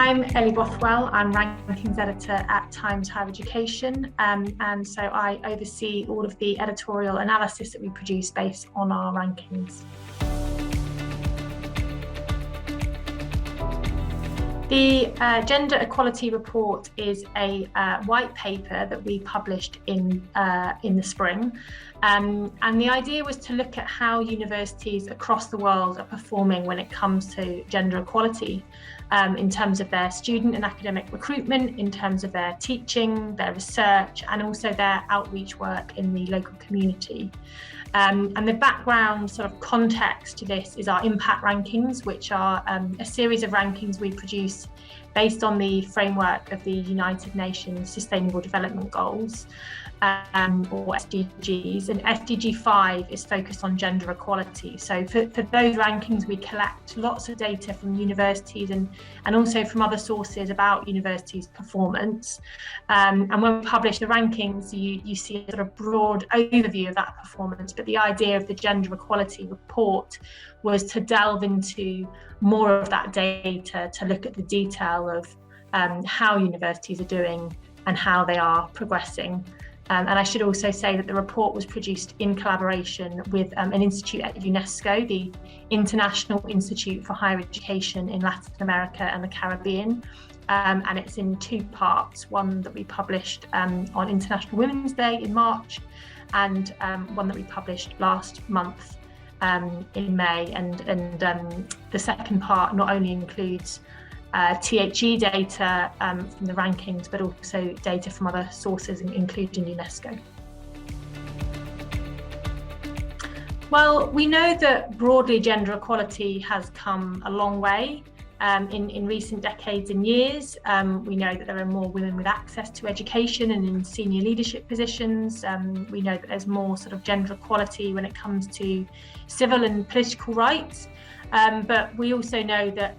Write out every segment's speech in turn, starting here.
I'm Ellie Bothwell. I'm Rankings Editor at Times Higher Education, and so I oversee all of the editorial analysis that we produce based on our rankings. The Gender Equality Report is a white paper that we published in the spring, and the idea was to look at how universities across the world are performing when it comes to gender equality, in terms of their student and academic recruitment, in terms of their teaching, their research, and also their outreach work in the local community. And the background sort of context to this is our impact rankings, which are a series of rankings we produce based on the framework of the United Nations Sustainable Development Goals, or SDGs, and SDG 5 is focused on gender equality. So for those rankings, we collect lots of data from universities and also from other sources about universities' performance. And when we publish the rankings, you see a sort of broad overview of that performance, but the idea of the Gender Equality Report was to delve into more of that data, to look at the detail of how universities are doing and how they are progressing. And I should also say that the report was produced in collaboration with an institute at UNESCO, the International Institute for Higher Education in Latin America and the Caribbean. And it's in two parts, one that we published on International Women's Day in March, and one that we published last month in May. And the second part not only includes THE data from the rankings, but also data from other sources, including UNESCO. Well, we know that broadly gender equality has come a long way in recent decades and years. We know that there are more women with access to education and in senior leadership positions. We know that there's more sort of gender equality when it comes to civil and political rights. But we also know that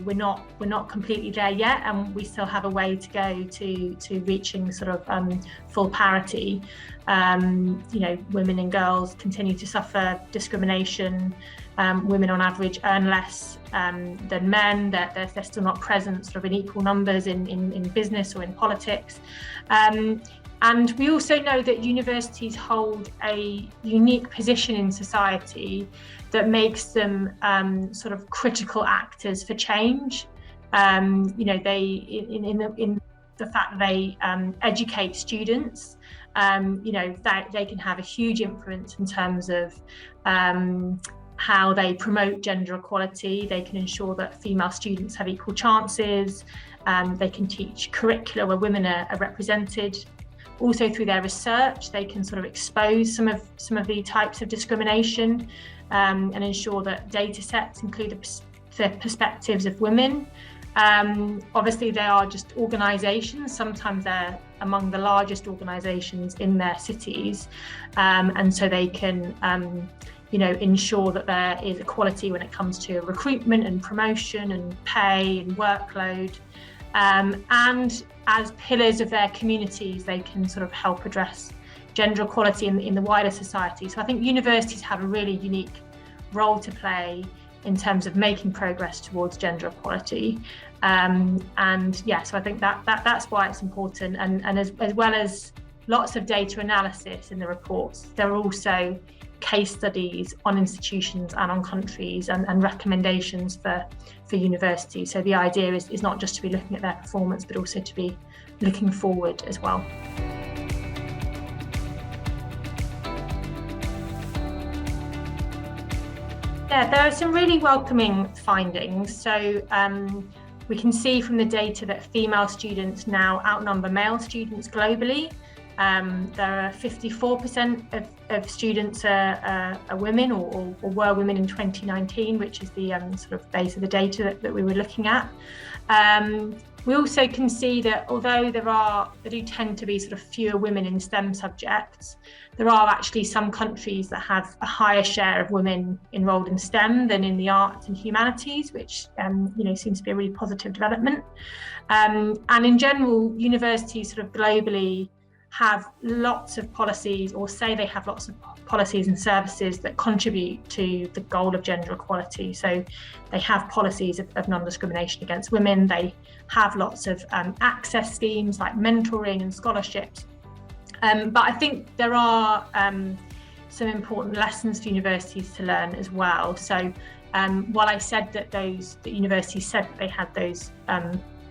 we're not completely there yet, and we still have a way to go to reaching sort of full parity. Women and girls continue to suffer discrimination. Women on average earn less than men. They're still not present sort of in equal numbers in business or in politics. And we also know that universities hold a unique position in society that makes them sort of critical actors for change. They in the fact that they educate students, that they can have a huge influence in terms of how they promote gender equality. They can ensure that female students have equal chances. They can teach curricula where women are represented. Also through their research, they can sort of expose some of the types of discrimination and ensure that data sets include the perspectives of women. Obviously, they are just organisations. Sometimes they're among the largest organisations in their cities, and so they can ensure that there is equality when it comes to recruitment and promotion and pay and workload. And as pillars of their communities, they can sort of help address gender equality in the wider society. So I think universities have a really unique role to play in terms of making progress towards gender equality. So I think that's why it's important. And as well as lots of data analysis in the reports, there are also case studies on institutions and on countries and recommendations for universities. So the idea is not just to be looking at their performance, but also to be looking forward as well. Yeah, there are some really welcoming findings. So we can see from the data that female students now outnumber male students globally. There are 54% of students are women or were women in 2019, which is the sort of base of the data that we were looking at. We also can see that although there do tend to be sort of fewer women in STEM subjects, there are actually some countries that have a higher share of women enrolled in STEM than in the arts and humanities, which seems to be a really positive development. And in general, universities sort of globally have lots of policies, or say they have lots of policies and services that contribute to the goal of gender equality. So they have policies of non-discrimination against women, they have lots of access schemes like mentoring and scholarships. But I think there are some important lessons for universities to learn as well. So while I said that universities said that they had those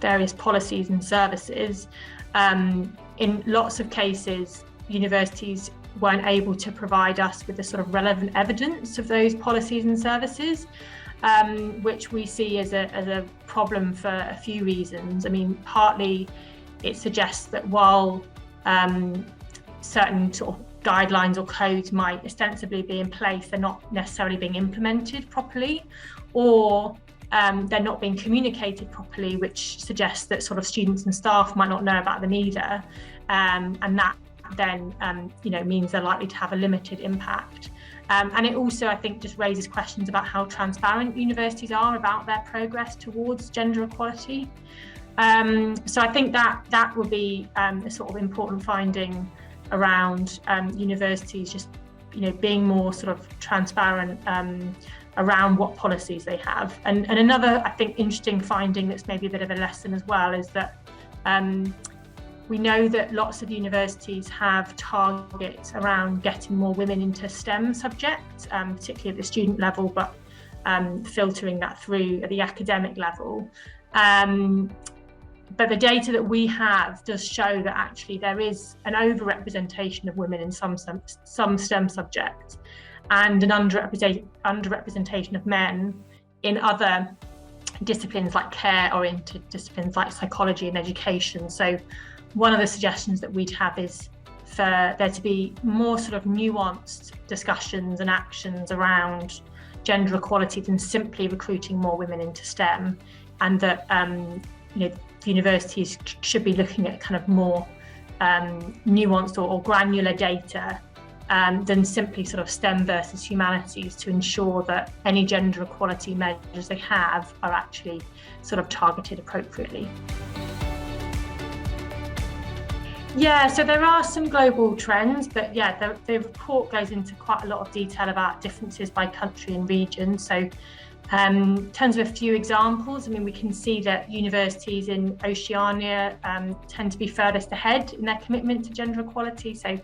various policies and services, in lots of cases, universities weren't able to provide us with the sort of relevant evidence of those policies and services, which we see as a problem for a few reasons. I mean, partly it suggests that while certain sort of guidelines or codes might ostensibly be in place, they're not necessarily being implemented properly, or they're not being communicated properly, which suggests that sort of students and staff might not know about them either, and that then means they're likely to have a limited impact. And it also, I think, just raises questions about how transparent universities are about their progress towards gender equality. So I think that would be a sort of important finding around universities just being more sort of transparent around what policies they have. And another, I think, interesting finding that's maybe a bit of a lesson as well is that we know that lots of universities have targets around getting more women into STEM subjects, particularly at the student level, but filtering that through at the academic level. But the data that we have does show that actually there is an overrepresentation of women in some STEM subjects, and an underrepresentation of men in other disciplines like care-oriented disciplines like psychology and education. So one of the suggestions that we'd have is for there to be more sort of nuanced discussions and actions around gender equality than simply recruiting more women into STEM, and that universities should be looking at kind of more nuanced or granular data than simply sort of STEM versus humanities, to ensure that any gender equality measures they have are actually sort of targeted appropriately. Yeah, so there are some global trends, but yeah, the report goes into quite a lot of detail about differences by country and region. So in terms of a few examples, I mean, we can see that universities in Oceania tend to be furthest ahead in their commitment to gender equality. So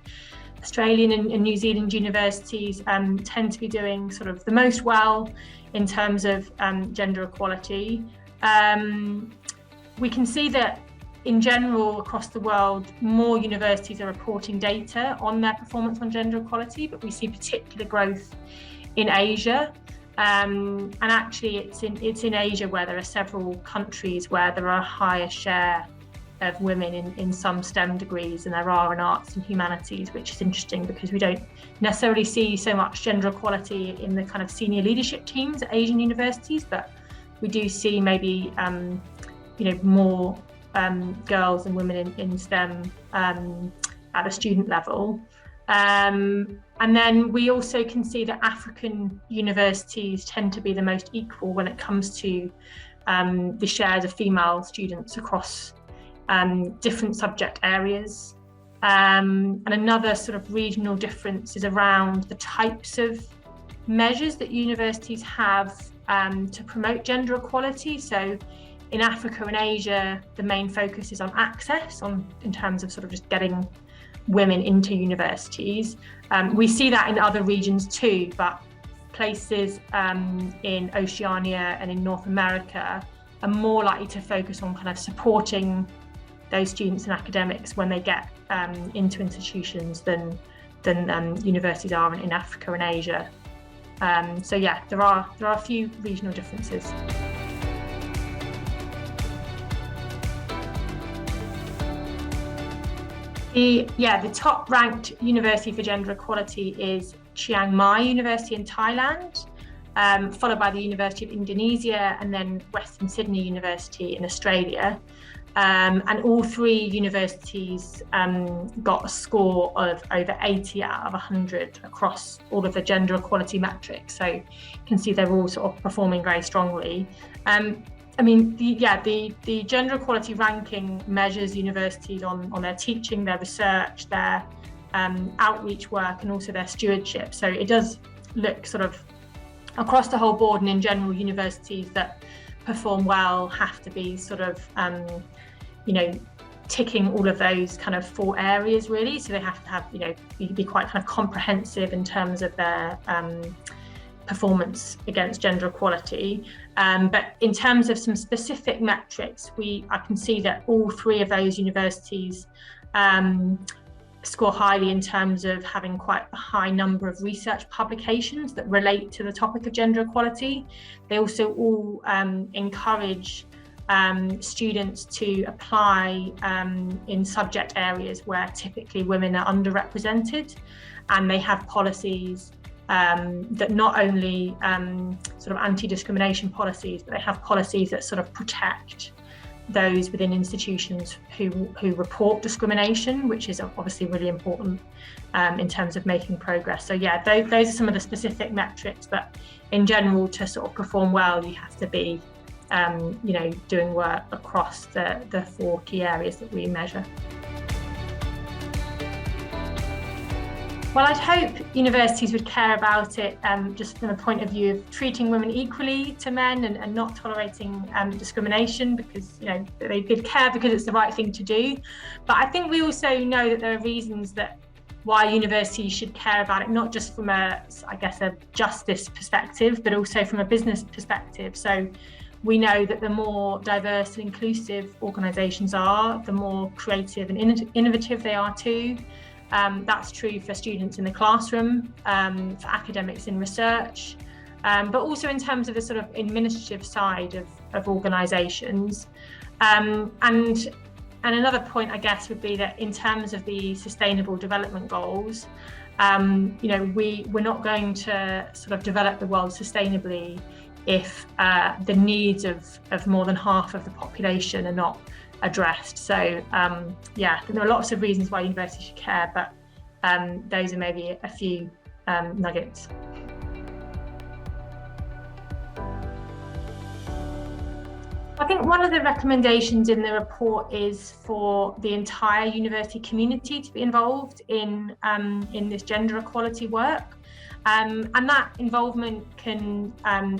Australian and New Zealand universities tend to be doing sort of the most well in terms of gender equality. We can see that in general across the world, more universities are reporting data on their performance on gender equality, but we see particular growth in Asia. And actually it's in Asia where there are several countries where there are a higher share of women in some STEM degrees than there are in arts and humanities, which is interesting because we don't necessarily see so much gender equality in the kind of senior leadership teams at Asian universities, but we do see maybe more girls and women in STEM at a student level. And then we also can see that African universities tend to be the most equal when it comes to the shares of female students across different subject areas. And another sort of regional difference is around the types of measures that universities have to promote gender equality. So in Africa and Asia, the main focus is on access, in terms of sort of just getting women into universities. We see that in other regions too, but places in Oceania and in North America are more likely to focus on kind of supporting those students and academics when they get into institutions than universities are in Africa and Asia. So yeah, there are a few regional differences. The top ranked university for gender equality is Chiang Mai University in Thailand, followed by the University of Indonesia, and then Western Sydney University in Australia. And all three universities got a score of over 80 out of 100 across all of the gender equality metrics. So you can see they're all sort of performing very strongly. I mean, the gender equality ranking measures universities on their teaching, their research, their outreach work, and also their stewardship. So it does look sort of across the whole board, and in general, universities that perform well have to be sort of, ticking all of those kind of 4 areas really. So they have to have, be quite kind of comprehensive in terms of their performance against gender equality. But in terms of some specific metrics, I can see that all 3 of those universities score highly in terms of having quite a high number of research publications that relate to the topic of gender equality. They also all encourage students to apply in subject areas where typically women are underrepresented, and they have policies that not only sort of anti-discrimination policies, but they have policies that sort of protect those within institutions who report discrimination, which is obviously really important in terms of making progress. So yeah, those are some of the specific metrics, but in general, to sort of perform well, you have to be doing work across the 4 key areas that we measure. Well, I'd hope universities would care about it just from a point of view of treating women equally to men and not tolerating discrimination, because they did care because it's the right thing to do. But I think we also know that there are reasons why universities should care about it, not just from a justice perspective, but also from a business perspective. So we know that the more diverse and inclusive organisations are, the more creative and innovative they are too. That's true for students in the classroom, for academics in research, but also in terms of the sort of administrative side of organisations. And another point, I guess, would be that in terms of the Sustainable Development Goals, we're not going to sort of develop the world sustainably if the needs of more than half of the population are not addressed. So there are lots of reasons why universities should care, but those are maybe a few nuggets. I think one of the recommendations in the report is for the entire university community to be involved in this gender equality work. And that involvement can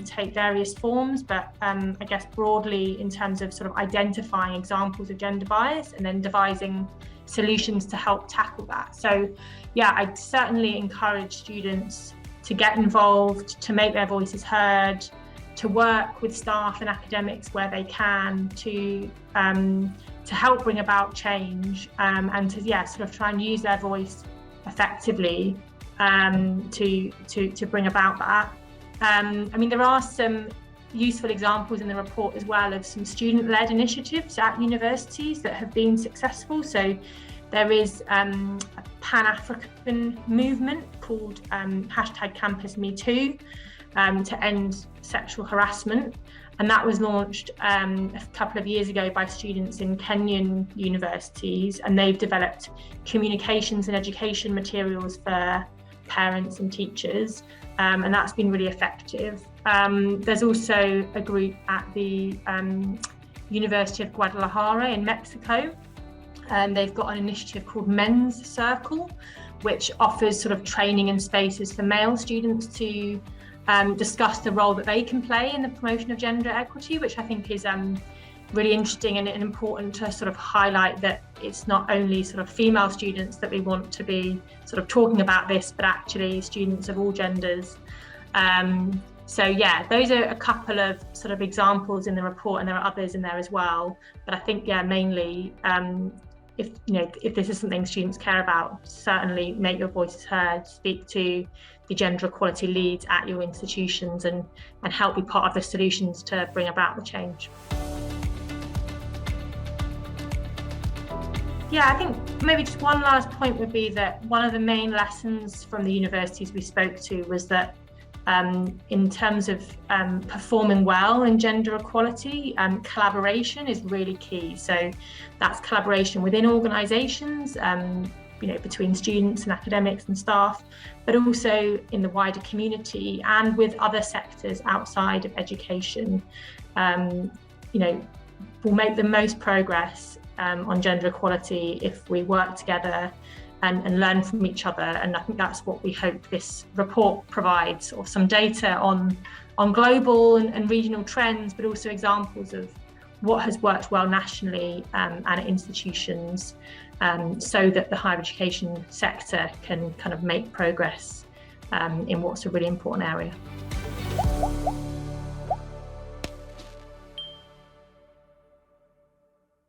take various forms, but I guess broadly in terms of sort of identifying examples of gender bias and then devising solutions to help tackle that. So yeah, I'd certainly encourage students to get involved, to make their voices heard, to work with staff and academics where they can to help bring about change, and to sort of try and use their voice effectively to bring about that. I mean, there are some useful examples in the report as well of some student-led initiatives at universities that have been successful. So there is a Pan-African movement called #CampusMeToo to end sexual harassment. And that was launched a couple of years ago by students in Kenyan universities, and they've developed communications and education materials for parents and teachers, and that's been really effective. There's also a group at the University of Guadalajara in Mexico, and they've got an initiative called Men's Circle, which offers sort of training and spaces for male students to discuss the role that they can play in the promotion of gender equity, which I think is really interesting and important to sort of highlight that it's not only sort of female students that we want to be sort of talking about this, but actually students of all genders. So yeah, those are a couple of sort of examples in the report, and there are others in there as well. But I think mainly if this is something students care about, certainly make your voices heard, speak to the gender equality leads at your institutions and help be part of the solutions to bring about the change. Yeah, I think maybe just one last point would be that one of the main lessons from the universities we spoke to was that in terms of performing well in gender equality, collaboration is really key. So that's collaboration within organisations, between students and academics and staff, but also in the wider community and with other sectors outside of education. we'll make the most progress on gender equality if we work together and learn from each other. And I think that's what we hope this report provides, or some data on global and regional trends, but also examples of what has worked well nationally and at institutions, so that the higher education sector can kind of make progress in what's a really important area.